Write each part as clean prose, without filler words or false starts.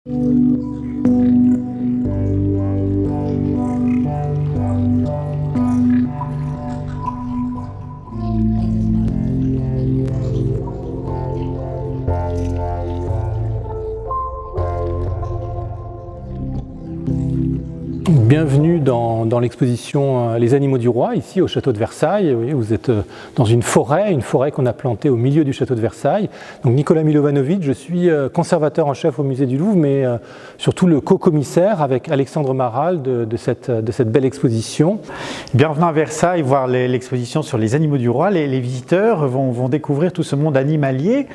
Bienvenue dans l'exposition Les animaux du roi, ici au château de Versailles. Vous voyez, vous êtes dans une forêt qu'on a plantée au milieu du château de Versailles. Donc Nicolas Milovanovic, je suis conservateur en chef au musée du Louvre, mais surtout le co-commissaire avec Alexandre Maral de cette belle exposition. Bienvenue à Versailles, voir l'exposition sur les animaux du roi. Les visiteurs vont découvrir tout ce monde animalier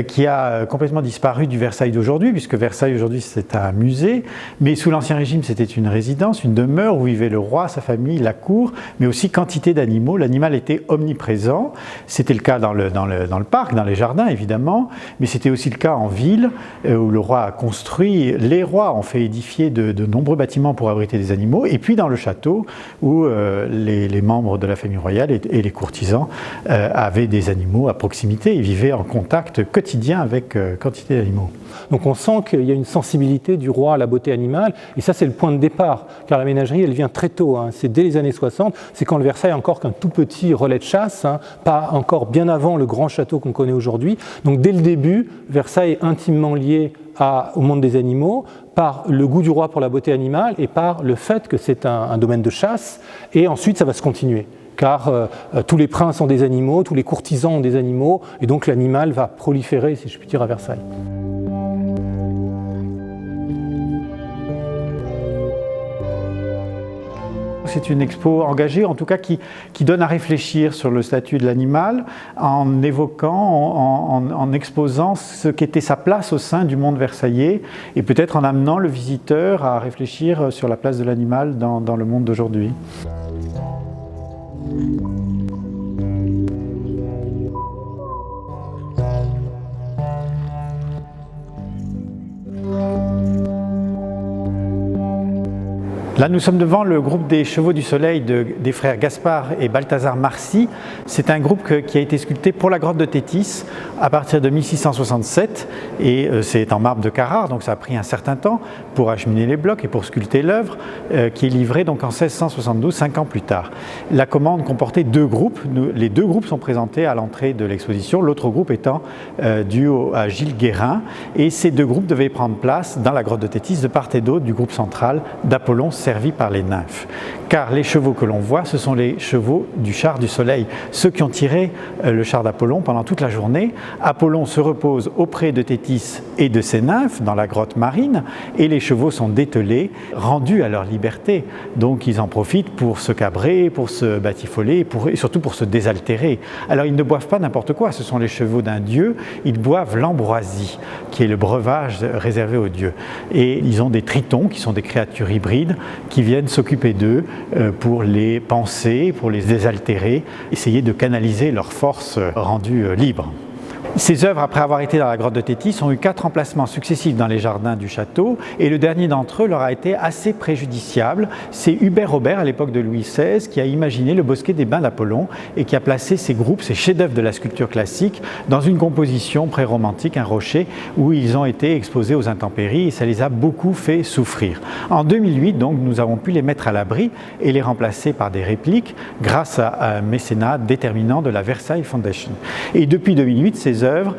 qui a complètement disparu du Versailles d'aujourd'hui, puisque Versailles aujourd'hui c'est un musée, mais sous l'Ancien Régime c'était une résidence, une demeure où vivait le roi, sa famille, la cour, mais aussi quantité d'animaux. L'animal était omniprésent. C'était le cas dans le parc, dans les jardins évidemment, mais c'était aussi le cas en ville où le roi a construit, les rois ont fait édifier de nombreux bâtiments pour abriter des animaux, et puis dans le château où les membres de la famille royale et les courtisans avaient des animaux à proximité et vivaient en contact quotidien avec quantité d'animaux. Donc on sent qu'il y a une sensibilité du roi à la beauté animale, et ça c'est le point de départ, car la ménagerie elle vient très tôt, c'est dès les années 60, c'est quand le Versailles est encore qu'un tout petit relais de chasse, pas encore bien avant le grand château qu'on connaît aujourd'hui. Donc dès le début, Versailles est intimement lié au monde des animaux, par le goût du roi pour la beauté animale et par le fait que c'est un domaine de chasse, et ensuite ça va se continuer. Car tous les princes ont des animaux, tous les courtisans ont des animaux, et donc l'animal va proliférer, si je puis dire, à Versailles. C'est une expo engagée, en tout cas qui donne à réfléchir sur le statut de l'animal en évoquant, en exposant ce qu'était sa place au sein du monde versaillais et peut-être en amenant le visiteur à réfléchir sur la place de l'animal dans le monde d'aujourd'hui. Là, nous sommes devant le groupe des Chevaux du Soleil des frères Gaspard et Balthazar Marcy. C'est un groupe qui a été sculpté pour la grotte de Tétis à partir de 1667 et c'est en marbre de Carrare, donc ça a pris un certain temps pour acheminer les blocs et pour sculpter l'œuvre qui est livrée donc en 1672, 5 ans plus tard. La commande comportait deux groupes. Les deux groupes sont présentés à l'entrée de l'exposition, l'autre groupe étant dû à Gilles Guérin, et ces deux groupes devaient prendre place dans la grotte de Tétis de part et d'autre du groupe central d'Apollon servis par les nymphes. Car les chevaux que l'on voit, ce sont les chevaux du char du soleil, ceux qui ont tiré le char d'Apollon pendant toute la journée. Apollon se repose auprès de Tétis et de ses nymphes dans la grotte marine, et les chevaux sont dételés, rendus à leur liberté. Donc ils en profitent pour se cabrer, pour se batifoler, et surtout pour se désaltérer. Alors ils ne boivent pas n'importe quoi, ce sont les chevaux d'un dieu, ils boivent l'ambroisie, qui est le breuvage réservé aux dieux. Et ils ont des tritons, qui sont des créatures hybrides, qui viennent s'occuper d'eux pour les panser, pour les désaltérer, essayer de canaliser leurs forces rendues libres. Ces œuvres, après avoir été dans la grotte de Tétis, ont eu 4 emplacements successifs dans les jardins du château, et le dernier d'entre eux leur a été assez préjudiciable. C'est Hubert Robert, à l'époque de Louis XVI, qui a imaginé le bosquet des bains d'Apollon et qui a placé ces groupes, ces chefs-d'œuvre de la sculpture classique, dans une composition pré-romantique, un rocher, où ils ont été exposés aux intempéries, et ça les a beaucoup fait souffrir. En 2008, donc, nous avons pu les mettre à l'abri et les remplacer par des répliques grâce à un mécénat déterminant de la Versailles Foundation. Et depuis 2008, ces œuvres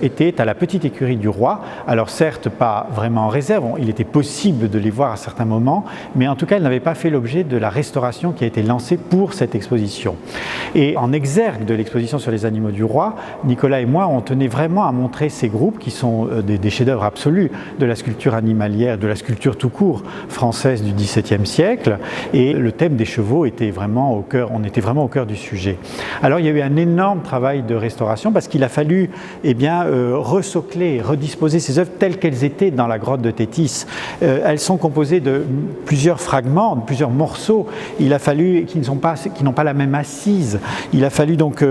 étaient à la petite écurie du roi. Alors certes, pas vraiment en réserve, il était possible de les voir à certains moments, mais en tout cas, elles n'avaient pas fait l'objet de la restauration qui a été lancée pour cette exposition. Et en exergue de l'exposition sur les animaux du roi, Nicolas et moi, on tenait vraiment à montrer ces groupes qui sont des chefs-d'œuvre absolus de la sculpture animalière, de la sculpture tout court française du XVIIe siècle, et le thème des chevaux était vraiment au cœur, on était vraiment au cœur du sujet. Alors il y a eu un énorme travail de restauration parce qu'il a fallu resocler, redisposer ces œuvres telles qu'elles étaient dans la grotte de Tétis. Elles sont composées de plusieurs fragments, de plusieurs morceaux. Il a fallu qui n'ont pas la même assise. Il a fallu donc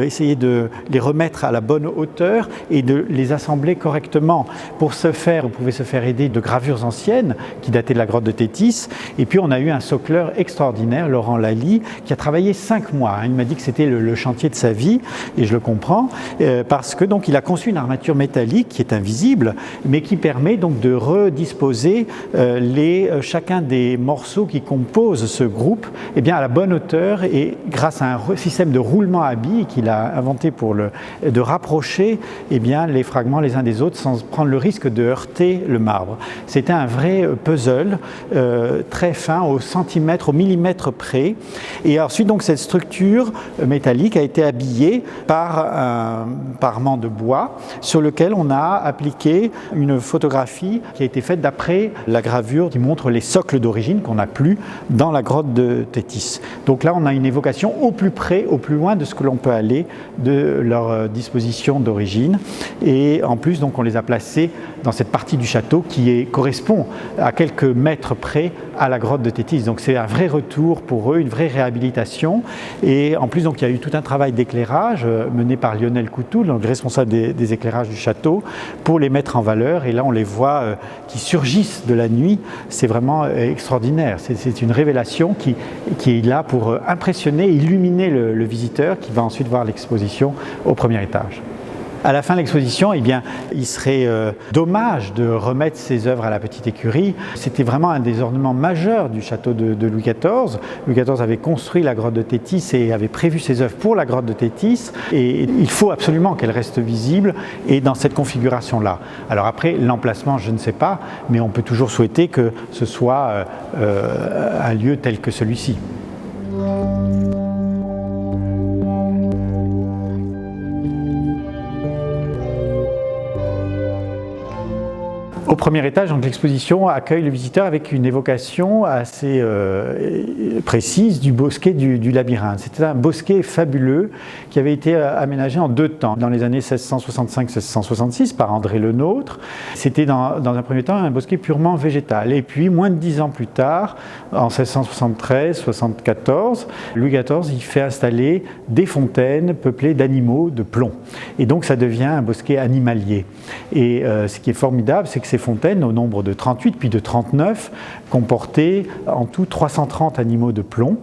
essayer de les remettre à la bonne hauteur et de les assembler correctement. Pour ce faire, on pouvait se faire aider de gravures anciennes qui dataient de la grotte de Tétis. Et puis on a eu un socleur extraordinaire, Laurent Lally, qui a travaillé 5 mois. Il m'a dit que c'était le chantier de sa vie, et je le comprend, parce que donc il a conçu une armature métallique qui est invisible, mais qui permet donc de redisposer chacun des morceaux qui composent ce groupe à la bonne hauteur, et grâce à un système de roulement à billes qu'il a inventé de rapprocher les fragments les uns des autres sans prendre le risque de heurter le marbre. C'était un vrai puzzle très fin, au centimètre, au millimètre près. Et ensuite, donc, cette structure métallique a été habillée par un parement de bois sur lequel on a appliqué une photographie qui a été faite d'après la gravure qui montre les socles d'origine qu'on n'a plus dans la grotte de Thétis. Donc là, on a une évocation au plus près, au plus loin de ce que l'on peut aller de leur disposition d'origine. Et en plus, donc, on les a placés dans cette partie du château qui correspond à quelques mètres près à la grotte de Thétis. Donc c'est un vrai retour pour eux, une vraie réhabilitation. Et en plus, donc, il y a eu tout un travail d'éclairage mené par Lionel Coutoul, donc responsable des éclairages du château, pour les mettre en valeur. Et là, on les voit qui surgissent de la nuit. C'est vraiment extraordinaire. C'est une révélation qui est là pour impressionner, illuminer le visiteur qui va ensuite voir l'exposition au premier étage. À la fin de l'exposition, il serait dommage de remettre ces œuvres à la petite écurie. C'était vraiment un des ornements majeurs du château de Louis XIV. Louis XIV avait construit la grotte de Thétis et avait prévu ces œuvres pour la grotte de Thétis. Et il faut absolument qu'elles restent visibles et dans cette configuration-là. Alors après, l'emplacement, je ne sais pas, mais on peut toujours souhaiter que ce soit un lieu tel que celui-ci. Au premier étage, l'exposition accueille le visiteur avec une évocation assez précise du bosquet du labyrinthe. C'était un bosquet fabuleux qui avait été aménagé en deux temps. Dans les années 1665-1666 par André Le Nôtre, c'était dans un premier temps un bosquet purement végétal. Et puis, moins de 10 ans plus tard, en 1673-74, Louis XIV y fait installer des fontaines peuplées d'animaux de plomb. Et donc, ça devient un bosquet animalier. Et ce qui est formidable, c'est que ces fontaines, au nombre de 38 puis de 39, comportaient en tout 330 animaux de plomb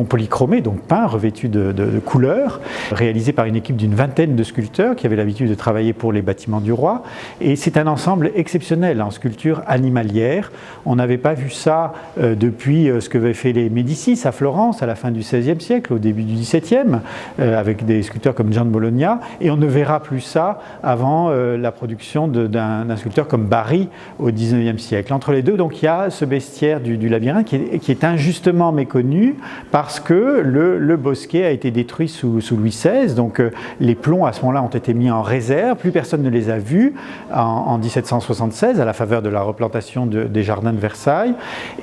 polychromé, donc peints, revêtus de couleurs, réalisés par une équipe d'une vingtaine de sculpteurs qui avaient l'habitude de travailler pour les bâtiments du roi. Et c'est un ensemble exceptionnel en sculpture animalière. On n'avait pas vu ça depuis ce que avaient fait les Médicis à Florence à la fin du XVIe siècle, au début du XVIIe, avec des sculpteurs comme Gian Bologna, et on ne verra plus ça avant la production d'un sculpteur comme Barry au XIXe siècle. Entre les deux, donc, il y a ce bestiaire du labyrinthe qui est injustement méconnu, parce que le bosquet a été détruit sous Louis XVI, donc les plombs à ce moment-là ont été mis en réserve, plus personne ne les a vus en 1776 à la faveur de la replantation des jardins de Versailles,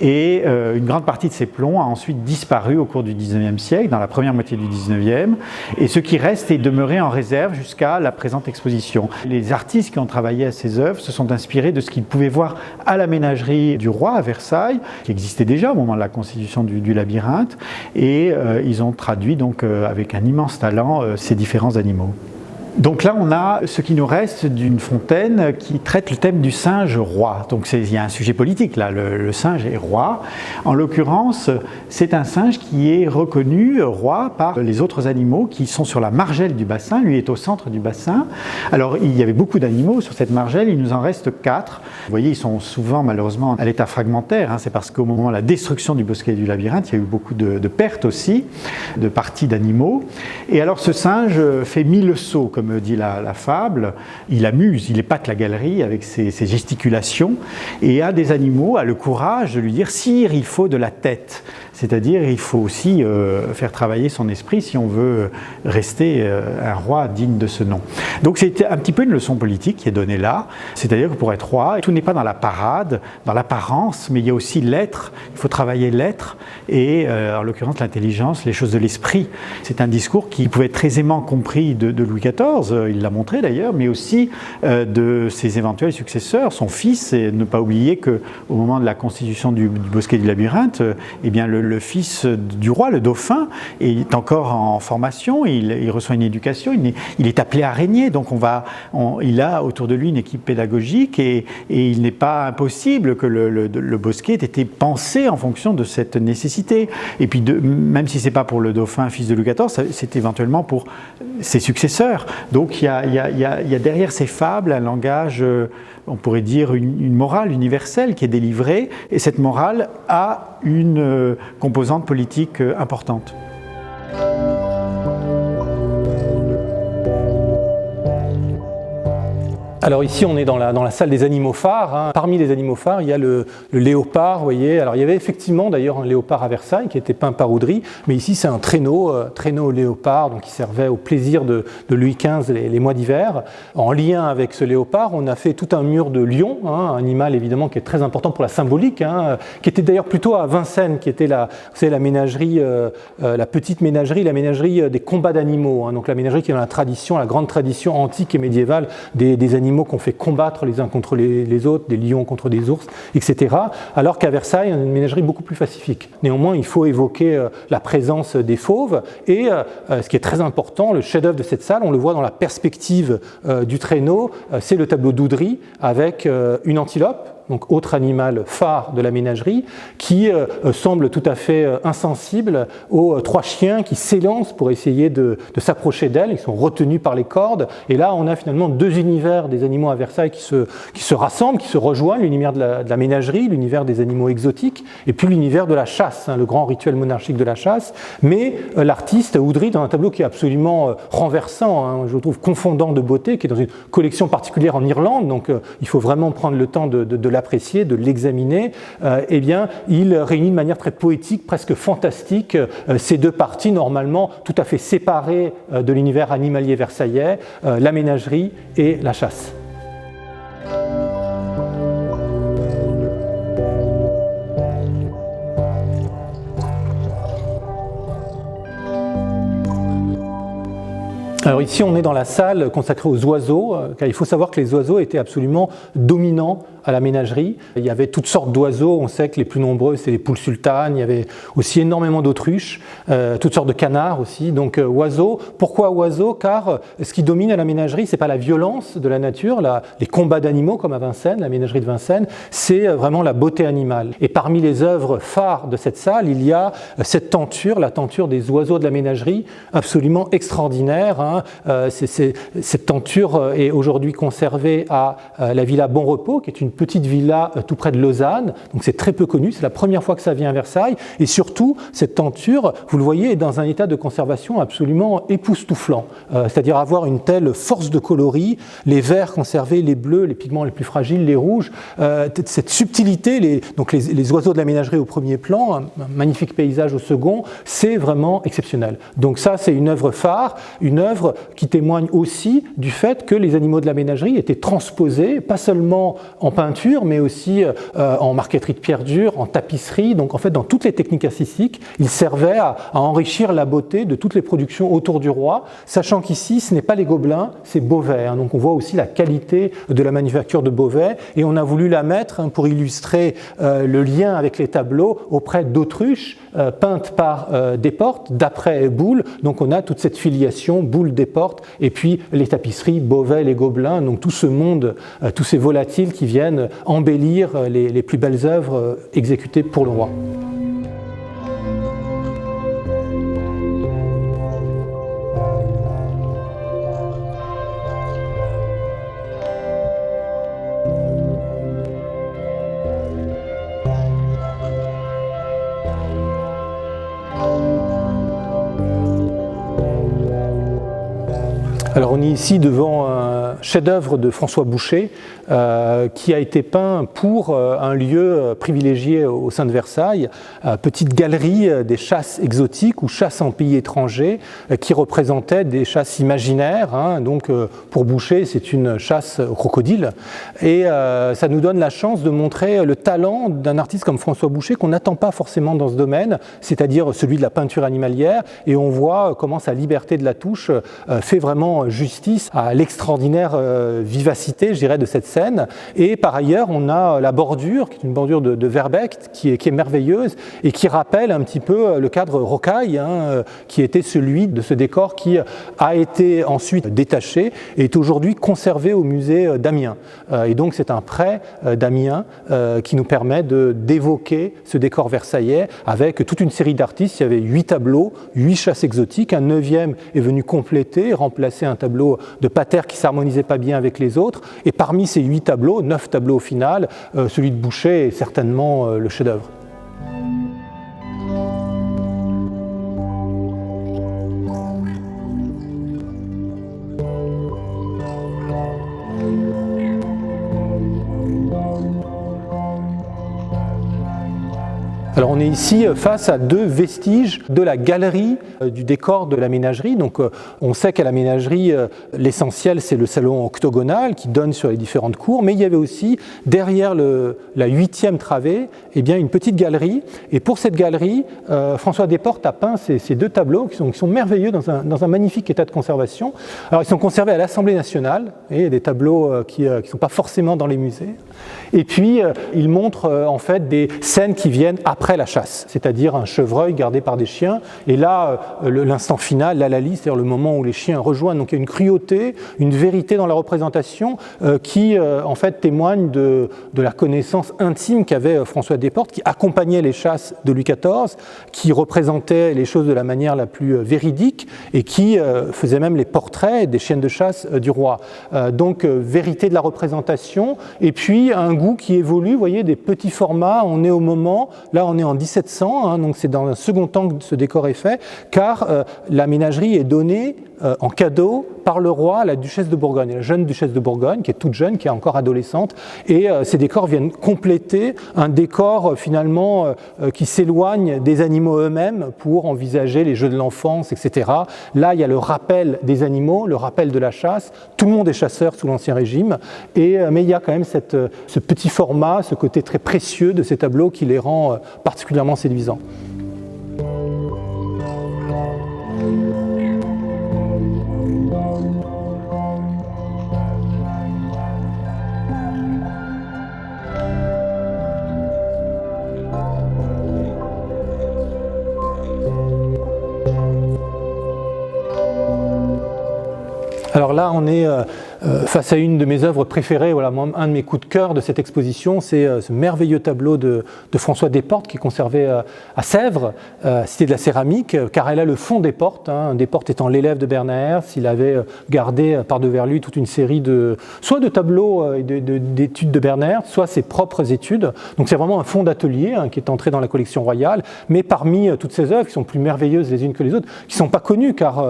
et une grande partie de ces plombs a ensuite disparu au cours du XIXe siècle, dans la première moitié du XIXe, et ce qui reste est demeuré en réserve jusqu'à la présente exposition. Les artistes qui ont travaillé à ces œuvres se sont inspirés de ce qu'ils pouvaient voir à la ménagerie du roi à Versailles, qui existait déjà au moment de la constitution du labyrinthe, et ils ont traduit donc avec un immense talent ces différents animaux. Donc là, on a ce qui nous reste d'une fontaine qui traite le thème du singe roi. Donc il y a un sujet politique là, le singe est roi. En l'occurrence, c'est un singe qui est reconnu roi par les autres animaux qui sont sur la margelle du bassin. Lui est au centre du bassin. Alors il y avait beaucoup d'animaux sur cette margelle, il nous en reste 4. Vous voyez, ils sont souvent malheureusement à l'état fragmentaire. C'est parce qu'au moment de la destruction du bosquet du labyrinthe, il y a eu beaucoup de pertes aussi, de parties d'animaux. Et alors ce singe fait 1000 sauts, comme dit la fable, il amuse, il épate la galerie avec ses gesticulations, et un des animaux a le courage de lui dire « Sire, il faut de la tête ». C'est-à-dire il faut aussi faire travailler son esprit si on veut rester un roi digne de ce nom. Donc c'est un petit peu une leçon politique qui est donnée là, c'est-à-dire que pour être roi, tout n'est pas dans la parade, dans l'apparence, mais il y a aussi l'être, il faut travailler l'être, et en l'occurrence l'intelligence, les choses de l'esprit. C'est un discours qui pouvait être très aisément compris de Louis XIV, il l'a montré d'ailleurs, mais aussi de ses éventuels successeurs, son fils, et ne pas oublier qu'au moment de la constitution du bosquet du labyrinthe, eh bien le fils du roi, le dauphin, est encore en formation, il reçoit une éducation, il est appelé à régner, donc il a autour de lui une équipe pédagogique et il n'est pas impossible que le bosquet ait été pensé en fonction de cette nécessité. Et puis même si ce n'est pas pour le dauphin, fils de Louis XIV, c'est éventuellement pour ses successeurs. Donc il y a derrière ces fables un langage, on pourrait dire une morale universelle qui est délivrée, et cette morale a une composante politique importante. Alors ici, on est dans la salle des animaux phares. Hein. Parmi les animaux phares, il y a le léopard, vous voyez. Alors il y avait effectivement d'ailleurs un léopard à Versailles qui était peint par Oudry, mais ici c'est un traîneau léopard, donc qui servait au plaisir de Louis XV les mois d'hiver. En lien avec ce léopard, on a fait tout un mur de lion, hein, un animal évidemment qui est très important pour la symbolique, hein, qui était d'ailleurs plutôt à Vincennes, qui était la ménagerie, la petite ménagerie, la ménagerie des combats d'animaux. Hein, donc la ménagerie qui est dans la tradition, la grande tradition antique et médiévale des animaux qu'on fait combattre les uns contre les autres, des lions contre des ours, etc. Alors qu'à Versailles, on a une ménagerie beaucoup plus pacifique. Néanmoins, il faut évoquer la présence des fauves et ce qui est très important, le chef-d'œuvre de cette salle, on le voit dans la perspective du traîneau, c'est le tableau d'Oudry avec une antilope, donc autre animal phare de la ménagerie, qui semble tout à fait insensible aux trois chiens qui s'élancent pour essayer de s'approcher d'elle. Ils sont retenus par les cordes. Et là, on a finalement deux univers des animaux à Versailles qui se rassemblent, qui se rejoignent, l'univers de la ménagerie, l'univers des animaux exotiques, et puis l'univers de la chasse, hein, le grand rituel monarchique de la chasse. Mais l'artiste Oudry, dans un tableau qui est absolument renversant, hein, je trouve confondant de beauté, qui est dans une collection particulière en Irlande, donc il faut vraiment prendre le temps de l'apprécier, de l'examiner, eh bien, il réunit de manière très poétique, presque fantastique, ces deux parties normalement tout à fait séparées de l'univers animalier versaillais, la ménagerie et la chasse. Alors ici, on est dans la salle consacrée aux oiseaux, car il faut savoir que les oiseaux étaient absolument dominants à la ménagerie. Il y avait toutes sortes d'oiseaux, on sait que les plus nombreux, c'est les poules sultanes, il y avait aussi énormément d'autruches, toutes sortes de canards aussi, donc oiseaux. Pourquoi oiseaux? Car ce qui domine à la ménagerie, c'est pas la violence de la nature, les combats d'animaux comme à Vincennes, la ménagerie de Vincennes, c'est vraiment la beauté animale. Et parmi les œuvres phares de cette salle, il y a cette tenture, la tenture des oiseaux de la ménagerie, absolument extraordinaire, hein. Cette tenture est aujourd'hui conservée à la Villa Bon Repos, qui est une petite villa tout près de Lausanne, donc c'est très peu connu, c'est la première fois que ça vient à Versailles, et surtout, cette tenture, vous le voyez, est dans un état de conservation absolument époustouflant, c'est-à-dire avoir une telle force de coloris, les verts conservés, les bleus, les pigments les plus fragiles, les rouges, cette subtilité, donc les oiseaux de la ménagerie au premier plan, un magnifique paysage au second, c'est vraiment exceptionnel. Donc ça, c'est une œuvre phare, une œuvre qui témoigne aussi du fait que les animaux de la ménagerie étaient transposés, pas seulement en peinture, mais aussi en marqueterie de pierre dure, en tapisserie. Donc en fait, dans toutes les techniques artistiques, ils servaient à enrichir la beauté de toutes les productions autour du roi, sachant qu'ici, ce n'est pas les Gobelins, c'est Beauvais. Hein. Donc on voit aussi la qualité de la manufacture de Beauvais, et on a voulu la mettre pour illustrer le lien avec les tableaux auprès d'autruches peintes par Desportes, d'après Boulle. Donc on a toute cette filiation Boulle-Desportes, et puis les tapisseries Beauvais, les Gobelins, donc tout ce monde, tous ces volatiles qui viennent embellir les plus belles œuvres exécutées pour le roi. Alors on est ici devant un chef-d'œuvre de François Boucher qui a été peint pour un lieu privilégié au sein de Versailles, petite galerie des chasses exotiques ou chasses en pays étrangers qui représentaient des chasses imaginaires. Hein, donc pour Boucher, c'est une chasse au crocodile, et ça nous donne la chance de montrer le talent d'un artiste comme François Boucher qu'on n'attend pas forcément dans ce domaine, c'est-à-dire celui de la peinture animalière, et on voit comment sa liberté de la touche fait vraiment justice à l'extraordinaire extraordinaire vivacité, je dirais, de cette scène. Et par ailleurs, on a la bordure, qui est une bordure de Verbeck, qui est merveilleuse et qui rappelle un petit peu le cadre rocaille, qui était celui de ce décor qui a été ensuite détaché et est aujourd'hui conservé au musée d'Amiens. Et donc c'est un prêt d'Amiens qui nous permet d'évoquer ce décor versaillais avec toute une série d'artistes. Il y avait 8 tableaux, 8 chasses exotiques, un 9e est venu compléter, remplacer un tableau de Pater qui ne s'harmonisait pas bien avec les autres. Et parmi ces 8 tableaux, 9 tableaux au final, celui de Boucher est certainement le chef-d'œuvre. Alors on est ici face à 2 vestiges de la galerie du décor de la ménagerie. Donc on sait qu'à la ménagerie, l'essentiel c'est le salon octogonal qui donne sur les différentes cours, mais il y avait aussi derrière la 8e travée une petite galerie. Et pour cette galerie, François Desportes a peint ces 2 tableaux qui sont merveilleux dans un magnifique état de conservation. Alors ils sont conservés à l'Assemblée nationale, et des tableaux qui ne sont pas forcément dans les musées. Et puis il montre en fait des scènes qui viennent après la chasse, c'est-à-dire un chevreuil gardé par des chiens. Et là, l'instant final, l'hallali, c'est-à-dire le moment où les chiens rejoignent. Donc il y a une cruauté, une vérité dans la représentation qui en fait témoigne de la connaissance intime qu'avait François Desportes, qui accompagnait les chasses de Louis XIV, qui représentait les choses de la manière la plus véridique et qui faisait même les portraits des chiennes de chasse du roi. Donc vérité de la représentation et puis un goût qui évolue, vous voyez, des petits formats. On est au moment, là on est en 1700, donc c'est dans un second temps que ce décor est fait, car la ménagerie est donnée en cadeau par le roi à la duchesse de Bourgogne, la jeune duchesse de Bourgogne, qui est toute jeune, qui est encore adolescente, et ces décors viennent compléter un décor finalement qui s'éloigne des animaux eux-mêmes pour envisager les jeux de l'enfance, etc. Là, il y a le rappel des animaux, le rappel de la chasse. Tout le monde est chasseur sous l'Ancien Régime, mais il y a quand même ce petit format, ce côté très précieux de ces tableaux qui les rend particulièrement séduisants. Alors là, on est face à une de mes œuvres préférées, voilà, un de mes coups de cœur de cette exposition, c'est ce merveilleux tableau de François Desportes qui est conservé à Sèvres, cité de la céramique, car elle a le fond Desportes. Desportes étant l'élève de Bernard Hertz, il avait gardé par-devers lui toute une série soit de tableaux et d'études de Bernard Hertz, soit ses propres études. Donc c'est vraiment un fond d'atelier qui est entré dans la collection royale, mais parmi toutes ces œuvres qui sont plus merveilleuses les unes que les autres, qui ne sont pas connues, car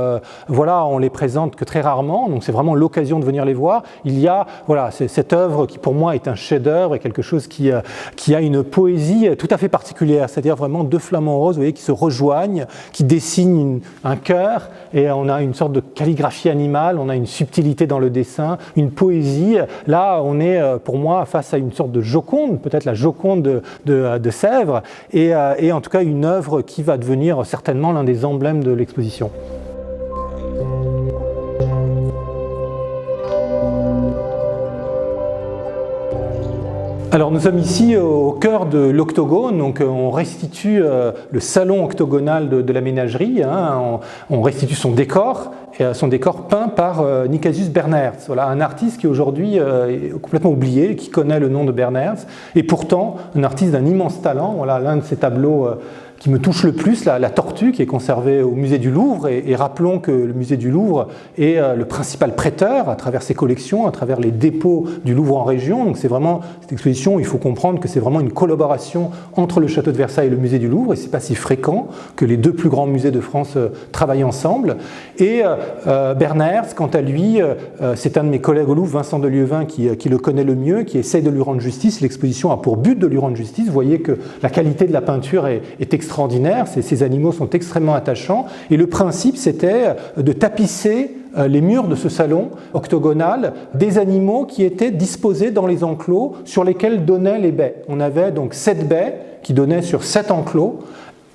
voilà, on les présente que très rarement, donc c'est vraiment l'occasion de venir les voir. Il y a cette œuvre qui pour moi est un chef-d'œuvre et quelque chose qui a une poésie tout à fait particulière, c'est-à-dire vraiment 2 flamants roses, vous voyez, qui se rejoignent, qui dessinent un cœur, et on a une sorte de calligraphie animale, on a une subtilité dans le dessin, une poésie. Là, on est pour moi face à une sorte de Joconde, peut-être la Joconde de Sèvres, et en tout cas une œuvre qui va devenir certainement l'un des emblèmes de l'exposition. Alors nous sommes ici au cœur de l'octogone, donc on restitue le salon octogonal de la ménagerie, on restitue son décor peint par Nicasius Bernard Hertz, voilà, un artiste qui aujourd'hui est complètement oublié, qui connaît le nom de Bernard Hertz, et pourtant un artiste d'un immense talent. Voilà, l'un de ses tableaux qui me touche le plus, la tortue qui est conservée au musée du Louvre, et rappelons que le musée du Louvre est le principal prêteur à travers ses collections, à travers les dépôts du Louvre en région. Donc c'est vraiment cette exposition, il faut comprendre que c'est vraiment une collaboration entre le château de Versailles et le musée du Louvre, et c'est pas si fréquent que les 2 plus grands musées de France travaillent ensemble. Et Bernard Hertz, quant à lui, c'est un de mes collègues au Louvre, Vincent de Lieuvin, qui le connaît le mieux, qui essaye de lui rendre justice. L'exposition a pour but de lui rendre justice. Vous voyez que la qualité de la peinture est extraordinaire. Ces animaux sont extrêmement attachants, et le principe c'était de tapisser les murs de ce salon octogonal des animaux qui étaient disposés dans les enclos sur lesquels donnaient les baies. On avait donc 7 baies qui donnaient sur 7 enclos.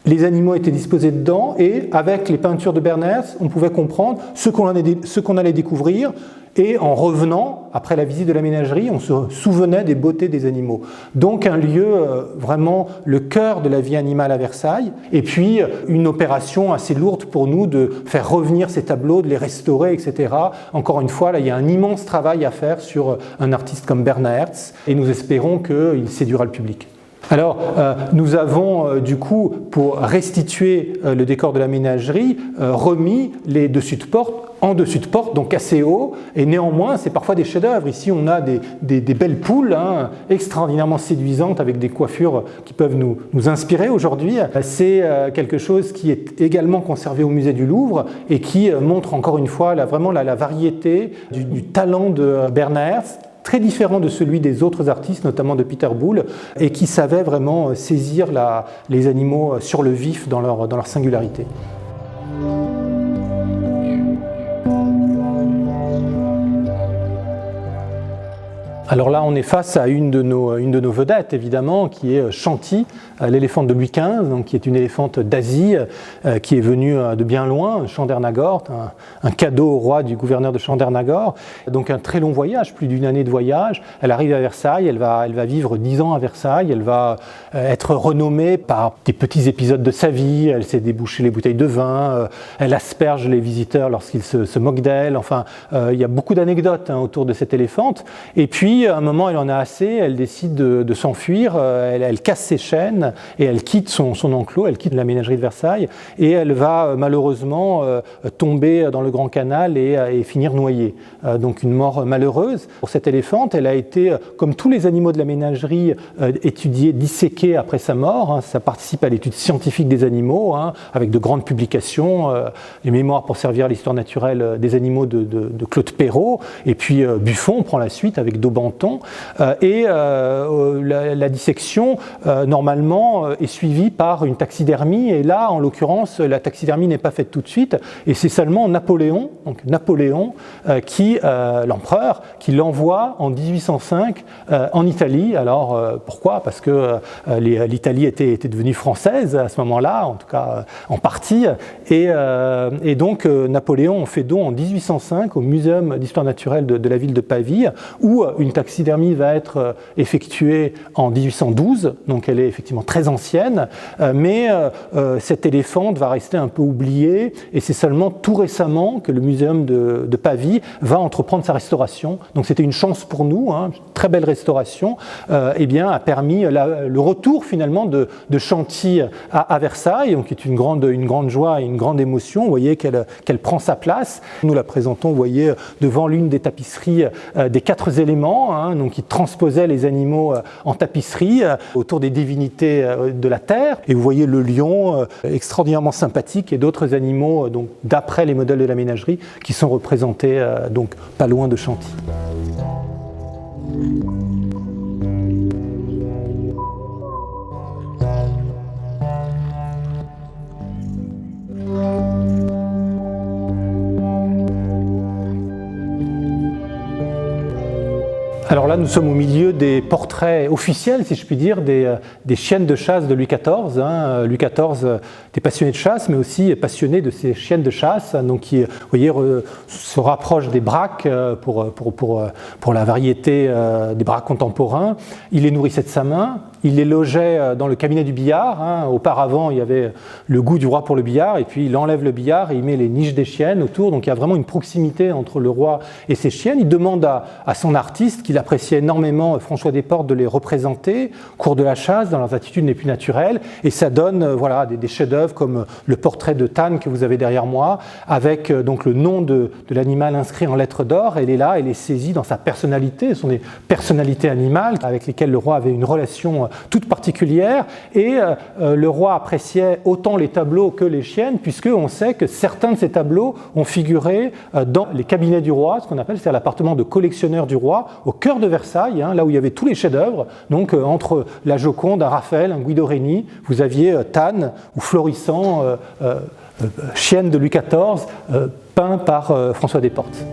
les animaux étaient disposés dedans et avec les peintures de Berners, on pouvait comprendre ce qu'on allait découvrir. Et en revenant, après la visite de la ménagerie, on se souvenait des beautés des animaux. Donc un lieu vraiment le cœur de la vie animale à Versailles. Et puis une opération assez lourde pour nous de faire revenir ces tableaux, de les restaurer, etc. Encore une fois, là, il y a un immense travail à faire sur un artiste comme Bernard Hertz. Et nous espérons qu'il séduira le public. Alors, nous avons du coup, pour restituer le décor de la ménagerie, remis les dessus de porte en dessus de porte, donc assez haut, et néanmoins, c'est parfois des chefs-d'œuvre. Ici, on a des belles poules, hein, extraordinairement séduisantes, avec des coiffures qui peuvent nous inspirer aujourd'hui. C'est quelque chose qui est également conservé au musée du Louvre et qui montre encore une fois vraiment la variété du talent de Bernard Hertz, très différent de celui des autres artistes, notamment de Peter Boulle, et qui savait vraiment saisir les animaux sur le vif dans leur singularité. Alors là, on est face à une de nos vedettes, évidemment, qui est Chanty, l'éléphante de Louis XV, donc, qui est une éléphante d'Asie, qui est venue de bien loin, Chandernagor, un cadeau au roi du gouverneur de Chandernagor. Donc un très long voyage, plus d'une année de voyage. Elle arrive à Versailles, elle va vivre 10 ans à Versailles, elle va être renommée par des petits épisodes de sa vie, elle sait déboucher les bouteilles de vin, elle asperge les visiteurs lorsqu'ils se moquent d'elle. Enfin, il y a beaucoup d'anecdotes autour de cette éléphante. Et puis, à un moment, elle en a assez, elle décide de s'enfuir, elle casse ses chaînes et elle quitte son enclos, elle quitte la ménagerie de Versailles et elle va malheureusement tomber dans le Grand Canal et finir noyée. Donc une mort malheureuse. Pour cette éléphante, elle a été, comme tous les animaux de la ménagerie, étudiée, disséquée après sa mort. Ça participe à l'étude scientifique des animaux, avec de grandes publications, les mémoires pour servir l'histoire naturelle des animaux de Claude Perrault, et puis Buffon prend la suite avec Daubenton. Et la dissection, normalement, est suivie par une taxidermie. Et là, en l'occurrence, la taxidermie n'est pas faite tout de suite. Et c'est seulement Napoléon, l'empereur, qui l'envoie en 1805 en Italie. Alors, pourquoi ? Parce que l'Italie était devenue française à ce moment-là, en tout cas en partie. Et donc, Napoléon en fait don en 1805 au Muséum d'histoire naturelle de la ville de Pavie, où une taxidermie va être effectuée en 1812, donc elle est effectivement très ancienne, mais cette éléphante va rester un peu oubliée, et c'est seulement tout récemment que le muséum de Pavie va entreprendre sa restauration. Donc c'était une chance pour nous, très belle restauration, a permis le retour finalement de Chanty à Versailles, donc qui est une grande joie et une grande émotion. Vous voyez qu'elle prend sa place. Nous la présentons, vous voyez, devant l'une des tapisseries des 4 éléments, donc qui transposait les animaux en tapisserie autour des divinités de la terre. Et vous voyez le lion extraordinairement sympathique et d'autres animaux donc d'après les modèles de la ménagerie qui sont représentés donc pas loin de Chanty. Alors là, nous sommes au milieu des portraits officiels, si je puis dire, des chiennes de chasse de Louis XIV. Louis XIV était passionné de chasse, mais aussi passionné de ces chiennes de chasse, donc qui, vous voyez, se rapproche des braques pour la variété des braques contemporains. Il les nourrissait de sa main. Il les logeait dans le cabinet du billard. Auparavant, il y avait le goût du roi pour le billard, et puis il enlève le billard et il met les niches des chiennes autour. Donc il y a vraiment une proximité entre le roi et ses chiennes. Il demande à son artiste, qu'il appréciait énormément, François Desportes, de les représenter au cours de la chasse, dans leurs attitudes les plus naturelles. Et ça donne des chefs-d'œuvre comme le portrait de Tann que vous avez derrière moi, avec donc le nom de l'animal inscrit en lettres d'or. Elle est là, elle est saisie dans sa personnalité. Ce sont des personnalités animales avec lesquelles le roi avait une relation toute particulière, et le roi appréciait autant les tableaux que les chiennes, puisqu'on sait que certains de ces tableaux ont figuré dans les cabinets du roi, ce qu'on appelle, c'est l'appartement de collectionneur du roi, au cœur de Versailles, là où il y avait tous les chefs-d'œuvre. Donc entre la Joconde, un Raphaël, un Guido Reni, vous aviez Tann ou Florissant, chienne de Louis XIV, peint par François Desportes.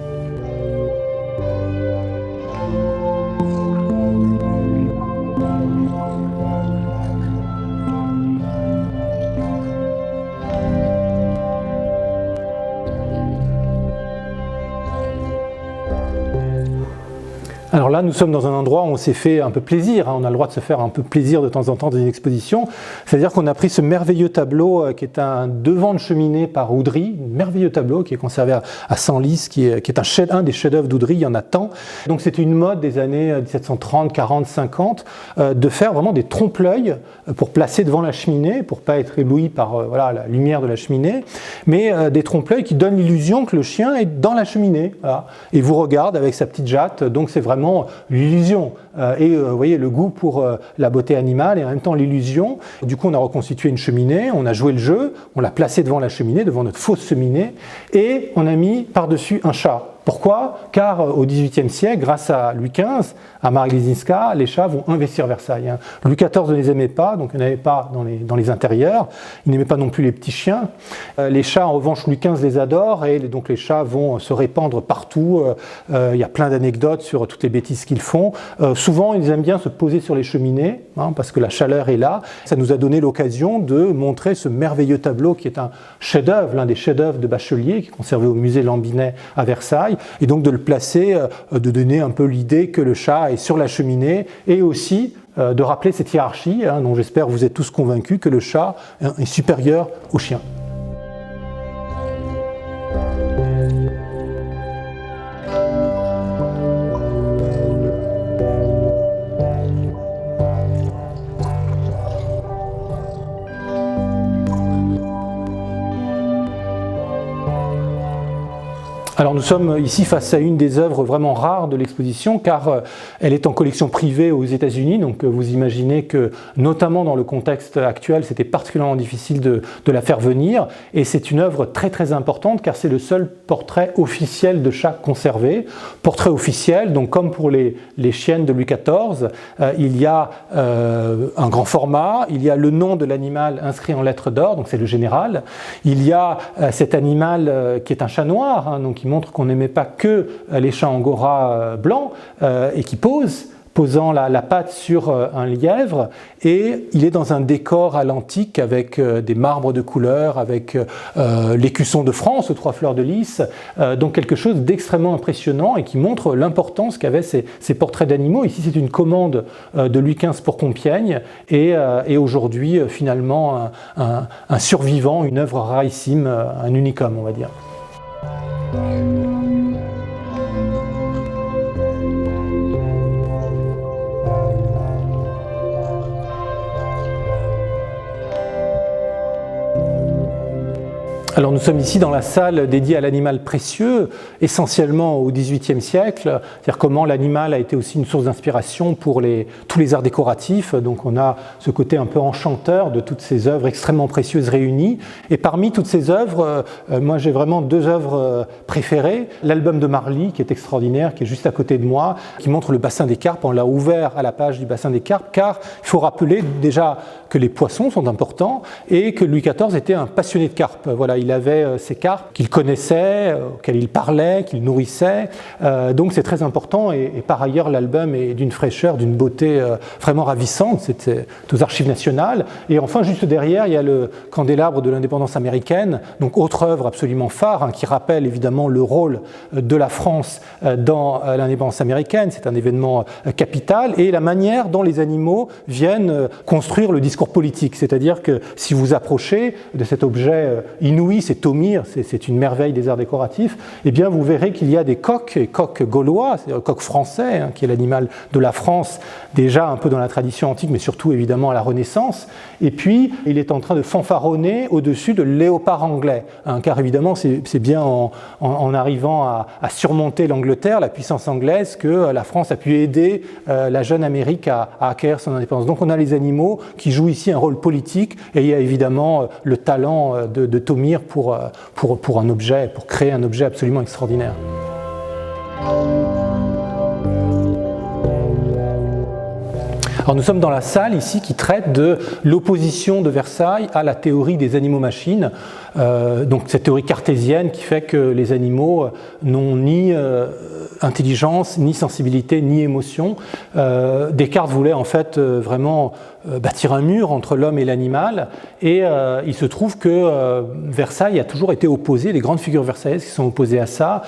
Alors là, nous sommes dans un endroit où on s'est fait un peu plaisir, on a le droit de se faire un peu plaisir de temps en temps dans une exposition, c'est-à-dire qu'on a pris ce merveilleux tableau qui est un devant de cheminée par Oudry, un merveilleux tableau qui est conservé à Senlis, qui est un des chefs-d'œuvre d'Oudry, il y en a tant. Donc c'était une mode des années 1730, 40, 50, de faire vraiment des trompe-l'œil pour placer devant la cheminée, pour ne pas être ébloui par la lumière de la cheminée, mais des trompe-l'œil qui donnent l'illusion que le chien est dans la cheminée, voilà, et vous regarde avec sa petite jatte, donc c'est vraiment l'illusion et vous voyez le goût pour la beauté animale et en même temps l'illusion. Du coup on a reconstitué une cheminée, on a joué le jeu, on l'a placé devant la cheminée, devant notre fausse cheminée et on a mis par-dessus un chat. Pourquoi ? Car au XVIIIe siècle, grâce à Louis XV, à Marie Glinska, les chats vont investir Versailles. Louis XIV ne les aimait pas, donc il n'y en avait pas dans les intérieurs. Il n'aimait pas non plus les petits chiens. Les chats, en revanche, Louis XV les adore et donc les chats vont se répandre partout. Il y a plein d'anecdotes sur toutes les bêtises qu'ils font. Souvent, ils aiment bien se poser sur les cheminées parce que la chaleur est là. Ça nous a donné l'occasion de montrer ce merveilleux tableau qui est un chef-d'œuvre, l'un des chefs-d'œuvre de Bachelier, qui est conservé au musée Lambinet à Versailles. Et donc de le placer, de donner un peu l'idée que le chat est sur la cheminée et aussi de rappeler cette hiérarchie dont j'espère vous êtes tous convaincus que le chat est supérieur au chien. Alors nous sommes ici face à une des œuvres vraiment rares de l'exposition car elle est en collection privée aux États-Unis, donc vous imaginez que notamment dans le contexte actuel c'était particulièrement difficile de la faire venir et c'est une œuvre très très importante car c'est le seul portrait officiel de chat conservé. Portrait officiel, donc comme pour les chiennes de Louis XIV, il y a un grand format, il y a le nom de l'animal inscrit en lettres d'or, donc c'est le général, il y a cet animal qui est un chat noir, donc qui montre qu'on n'aimait pas que les chats angora blancs et qui posant la patte sur un lièvre, et il est dans un décor à l'antique avec des marbres de couleur, avec l'écusson de France aux 3 fleurs de lys, donc quelque chose d'extrêmement impressionnant et qui montre l'importance qu'avaient ces portraits d'animaux. Ici c'est une commande de Louis XV pour Compiègne et aujourd'hui finalement un survivant, une œuvre rarissime, un unicum on va dire. Alors nous sommes ici dans la salle dédiée à l'animal précieux, essentiellement au XVIIIe siècle, c'est-à-dire comment l'animal a été aussi une source d'inspiration pour tous les arts décoratifs. Donc on a ce côté un peu enchanteur de toutes ces œuvres extrêmement précieuses réunies. Et parmi toutes ces œuvres, moi j'ai vraiment 2 œuvres préférées. L'album de Marly, qui est extraordinaire, qui est juste à côté de moi, qui montre le bassin des carpes. On l'a ouvert à la page du bassin des carpes, car il faut rappeler déjà que les poissons sont importants et que Louis XIV était un passionné de carpes. Voilà, il avait ces carpes qu'il connaissait, auxquelles il parlait, qu'il nourrissait. Donc c'est très important et par ailleurs l'album est d'une fraîcheur, d'une beauté vraiment ravissante. C'était aux Archives nationales. Et enfin juste derrière il y a le candélabre de l'indépendance américaine, donc autre œuvre absolument phare qui rappelle évidemment le rôle de la France dans l'indépendance américaine. C'est un événement capital et la manière dont les animaux viennent construire le discours politique. C'est-à-dire que si vous approchez de cet objet inouï, c'est Thomire, c'est une merveille des arts décoratifs, eh bien vous verrez qu'il y a des coqs, et coqs gaulois, c'est-à-dire le coq français, qui est l'animal de la France, déjà un peu dans la tradition antique, mais surtout évidemment à la Renaissance. Et puis il est en train de fanfaronner au-dessus de léopard anglais, car évidemment c'est bien en arrivant à surmonter l'Angleterre, la puissance anglaise, que la France a pu aider la jeune Amérique à acquérir son indépendance. Donc on a les animaux qui jouent ici un rôle politique, et il y a évidemment le talent de Thomire pour un objet, pour créer un objet absolument extraordinaire. Alors nous sommes dans la salle ici qui traite de l'opposition de Versailles à la théorie des animaux-machines, donc cette théorie cartésienne qui fait que les animaux n'ont ni intelligence, ni sensibilité, ni émotion. Descartes voulait en fait vraiment bâtir un mur entre l'homme et l'animal, et il se trouve que Versailles a toujours été opposé, les grandes figures versaillaises qui sont opposées à ça.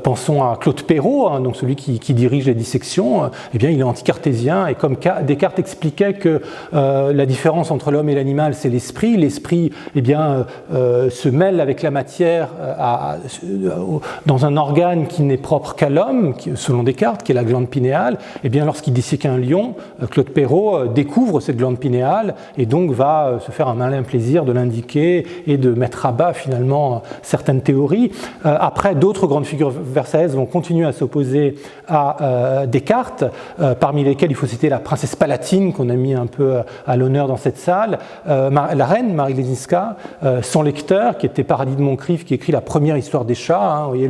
Pensons à Claude Perrault, hein, donc celui qui dirige les dissections, eh bien il est anti-cartésien, et comme Descartes expliquait que la différence entre l'homme et l'animal c'est l'esprit, eh bien se mêle avec la matière dans un organe qui n'est propre qu'à l'homme, selon Descartes, qui est la glande pinéale. Eh bien lorsqu'il dissèque un lion, Claude Perrault découvre cette glande pinéale et donc va se faire un malin plaisir de l'indiquer et de mettre à bas finalement certaines théories. Après, d'autres grandes figures versaillaises vont continuer à s'opposer à Descartes, parmi lesquelles il faut citer la princesse Palatine qu'on a mis un peu à l'honneur dans cette salle, la reine Marie Lesinska, son lecteur qui était Paradis de Moncrief, qui écrit la première histoire des chats, hein, vous voyez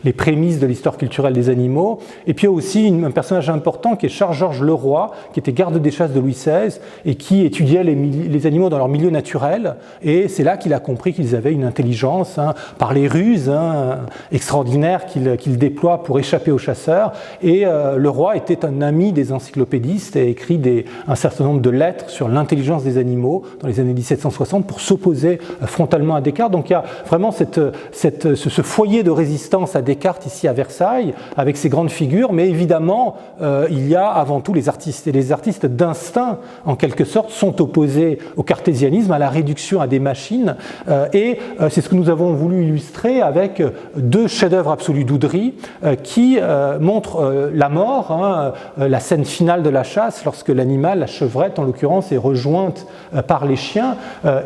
les prémices de l'histoire culturelle des animaux, et puis aussi un personnage important qui est Charles-Georges Leroy, qui était garde des chasses de Louis XVI et qui étudiait les animaux dans leur milieu naturel, et c'est là qu'il a compris qu'ils avaient une intelligence, hein, par les ruses extraordinaires qu'il déploie pour échapper aux chasseurs, et Leroy était un ami des encyclopédistes et a écrit un certain nombre de lettres sur l'intelligence des animaux dans les années 1760 pour s'opposer frontalement à Descartes. Donc il y a vraiment ce foyer de résistance à Descartes ici à Versailles, avec ces grandes figures, mais évidemment il y a avant tout les artistes, et les artistes d'instinct en quelque sorte sont opposés au cartésianisme, à la réduction à des machines, et c'est ce que nous avons voulu illustrer avec deux chefs-d'œuvre absolus d'Oudry qui montrent la mort, hein, la scène finale de la chasse lorsque l'animal, la chevrette en l'occurrence, est rejointe par les chiens,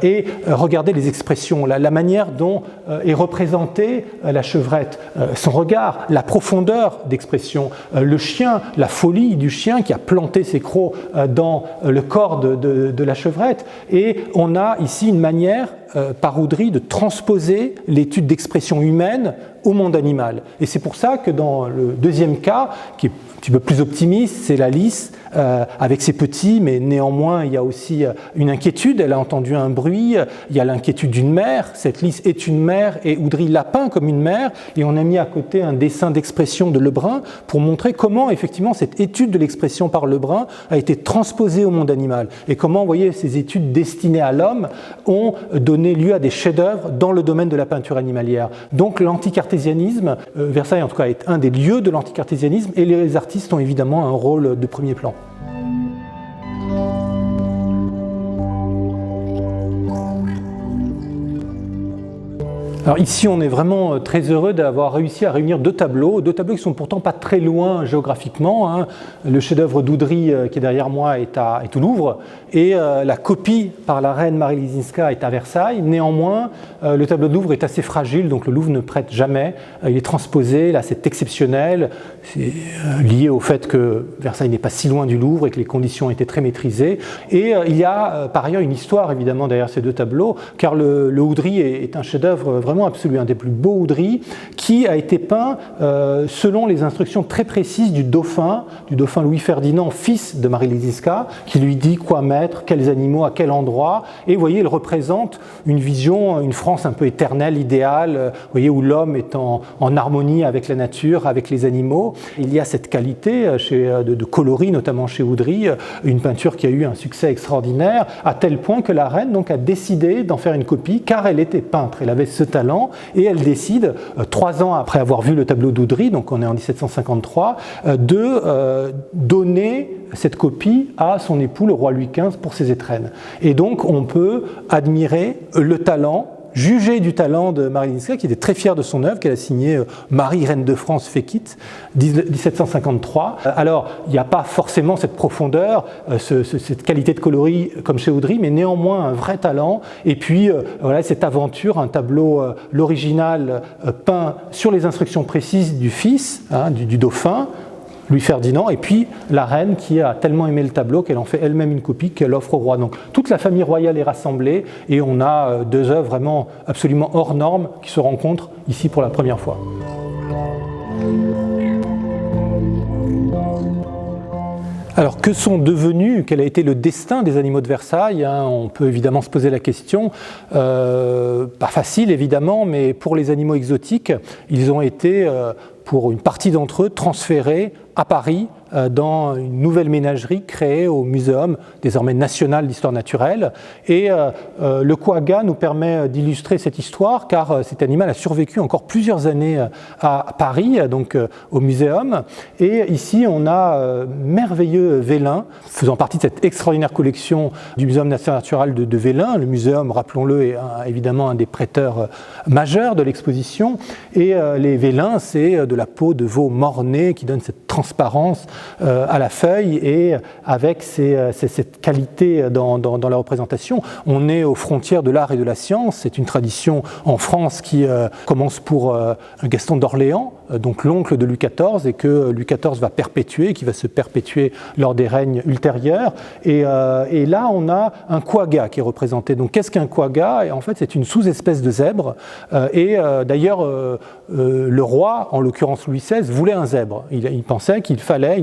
et regardez les expressions, la manière dont est représentée la chevrette, son regard, la profondeur d'expression, le chien, la folie du chien qui a planté ses crocs dans le corps de la chevrette, et on a ici une manière par Oudry de transposer l'étude d'expression humaine au monde animal. Et c'est pour ça que dans le deuxième cas, qui est un petit peu plus optimiste, c'est la lys avec ses petits, mais néanmoins il y a aussi une inquiétude, elle a entendu un bruit, il y a l'inquiétude d'une mère, cette lys est une mère et Oudry l'a peint comme une mère, et on a mis à côté un dessin d'expression de Lebrun pour montrer comment effectivement cette étude de l'expression par Lebrun a été transposée au monde animal, et comment, vous voyez, ces études destinées à l'homme ont donné lieu à des chefs-d'œuvre dans le domaine de la peinture animalière. Donc l'anticartésianisme, Versailles en tout cas est un des lieux de l'anticartésianisme, et les artistes ont évidemment un rôle de premier plan. Alors ici, on est vraiment très heureux d'avoir réussi à réunir deux tableaux qui sont pourtant pas très loin géographiquement, hein. Le chef-d'œuvre d'Oudry qui est derrière moi est au Louvre, et la copie par la reine Marie Lesinska est à Versailles. Néanmoins, le tableau de Louvre est assez fragile, donc le Louvre ne prête jamais. Il est transposé, là c'est exceptionnel, c'est lié au fait que Versailles n'est pas si loin du Louvre et que les conditions étaient très maîtrisées. Et il y a par ailleurs une histoire évidemment derrière ces deux tableaux, car le Oudry est un chef-d'œuvre vraiment absolu, un des plus beaux Oudry, qui a été peint selon les instructions très précises du dauphin Louis-Ferdinand, fils de Marie Lesinska, qui lui dit quoi mettre, quels animaux, à quel endroit. Et vous voyez, il représente une vision, une France un peu éternelle, idéale, vous voyez, où l'homme est en harmonie avec la nature, avec les animaux. Il y a cette qualité de coloris, notamment chez Oudry, une peinture qui a eu un succès extraordinaire, à tel point que la reine donc a décidé d'en faire une copie, car elle était peintre, elle avait ce talent, et elle décide, 3 ans après avoir vu le tableau d'Oudry, donc on est en 1753, de donner cette copie à son époux, le roi Louis XV, pour ses étrennes. Et donc on peut admirer le talent, juger du talent de Marie Lesinska, qui était très fière de son œuvre, qu'elle a signée Marie, reine de France, Fékit, 1753. Alors, il n'y a pas forcément cette profondeur, cette qualité de coloris comme chez Oudry, mais néanmoins un vrai talent. Et puis, voilà, cette aventure, un tableau, l'original, peint sur les instructions précises du fils, hein, du dauphin, Louis-Ferdinand, et puis la reine qui a tellement aimé le tableau qu'elle en fait elle-même une copie qu'elle offre au roi. Donc toute la famille royale est rassemblée, et on a deux œuvres vraiment absolument hors normes qui se rencontrent ici pour la première fois. Alors, que sont devenus, quel a été le destin des animaux de Versailles, hein? On peut évidemment se poser la question. Pas facile, évidemment, mais pour les animaux exotiques, ils ont été, pour une partie d'entre eux, transférés à Paris dans une nouvelle ménagerie créée au Muséum, désormais national d'histoire naturelle. Et le quagga nous permet d'illustrer cette histoire, car cet animal a survécu encore plusieurs années à Paris, donc au Muséum. Et ici, on a merveilleux vélin, faisant partie de cette extraordinaire collection du Muséum national naturel de Vélin. Le Muséum, rappelons-le, est évidemment un des prêteurs majeurs de l'exposition. Et les vélins, c'est de la peau de veau mort-né qui donne cette transparence à la feuille, et avec cette qualité dans la représentation. On est aux frontières de l'art et de la science. C'est une tradition en France qui commence pour Gaston d'Orléans, donc l'oncle de Louis XIV, et que Louis XIV va perpétuer, qui va se perpétuer lors des règnes ultérieurs. Et là, on a un quagga qui est représenté. Donc, qu'est-ce qu'un quagga? En fait, c'est une sous-espèce de zèbre. D'ailleurs, le roi, en l'occurrence Louis XVI, voulait un zèbre. Il pensait qu'il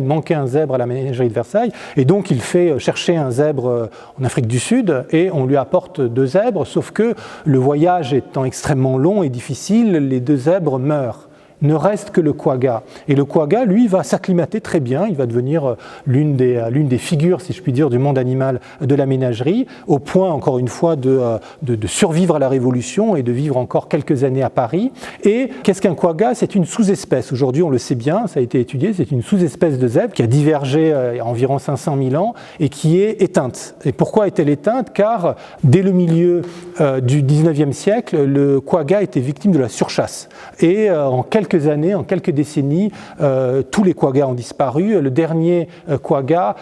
manquait un zèbre à la ménagerie de Versailles, et donc il fait chercher un zèbre en Afrique du Sud, et on lui apporte 2 zèbres, sauf que le voyage étant extrêmement long et difficile, les 2 zèbres meurent. Ne reste que le quagga. Et le quagga, lui, va s'acclimater très bien. Il va devenir l'une des figures, si je puis dire, du monde animal de la ménagerie, au point, encore une fois, de survivre à la Révolution et de vivre encore quelques années à Paris. Et qu'est-ce qu'un quagga? C'est une sous-espèce. Aujourd'hui, on le sait bien, ça a été étudié, c'est une sous-espèce de zèbre qui a divergé il y a environ 500 000 ans et qui est éteinte. Et pourquoi est-elle éteinte? Car dès le milieu du 19e siècle, le quagga était victime de la surchasse. Et en quelques années, en quelques décennies, tous les quaggas ont disparu. Le dernier quagga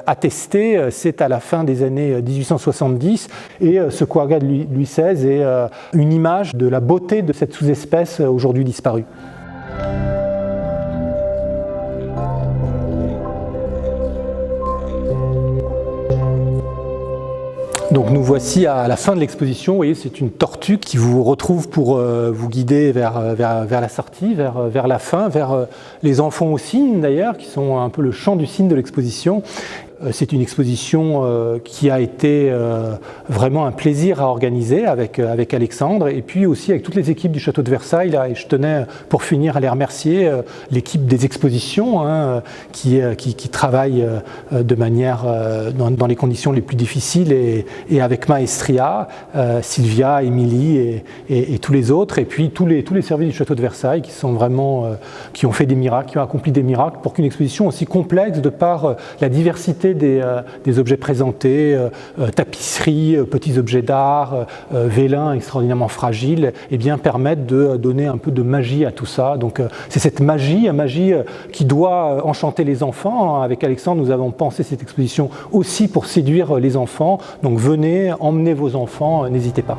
attesté, c'est à la fin des années 1870. Et ce quagga de Louis XVI est une image de la beauté de cette sous-espèce aujourd'hui disparue. Donc nous voici à la fin de l'exposition. Vous voyez, c'est une tortue qui vous retrouve pour vous guider vers la sortie, vers la fin, vers les enfants au cygne d'ailleurs, qui sont un peu le chant du cygne de l'exposition. C'est une exposition qui a été vraiment un plaisir à organiser avec Alexandre, et puis aussi avec toutes les équipes du Château de Versailles. Là, et je tenais, pour finir, à les remercier, l'équipe des expositions qui travaille de manière dans les conditions les plus difficiles, et avec maestria, Sylvia, Émilie et tous les autres, et puis tous les services du Château de Versailles qui sont vraiment qui ont fait des miracles, qui ont accompli des miracles pour qu'une exposition aussi complexe de par la diversité des objets présentés, tapisseries, petits objets d'art, vélins extraordinairement fragiles, et bien permettent de donner un peu de magie à tout ça. Donc c'est cette magie qui doit enchanter les enfants. Avec Alexandre, nous avons pensé cette exposition aussi pour séduire les enfants. Donc venez, emmenez vos enfants, n'hésitez pas.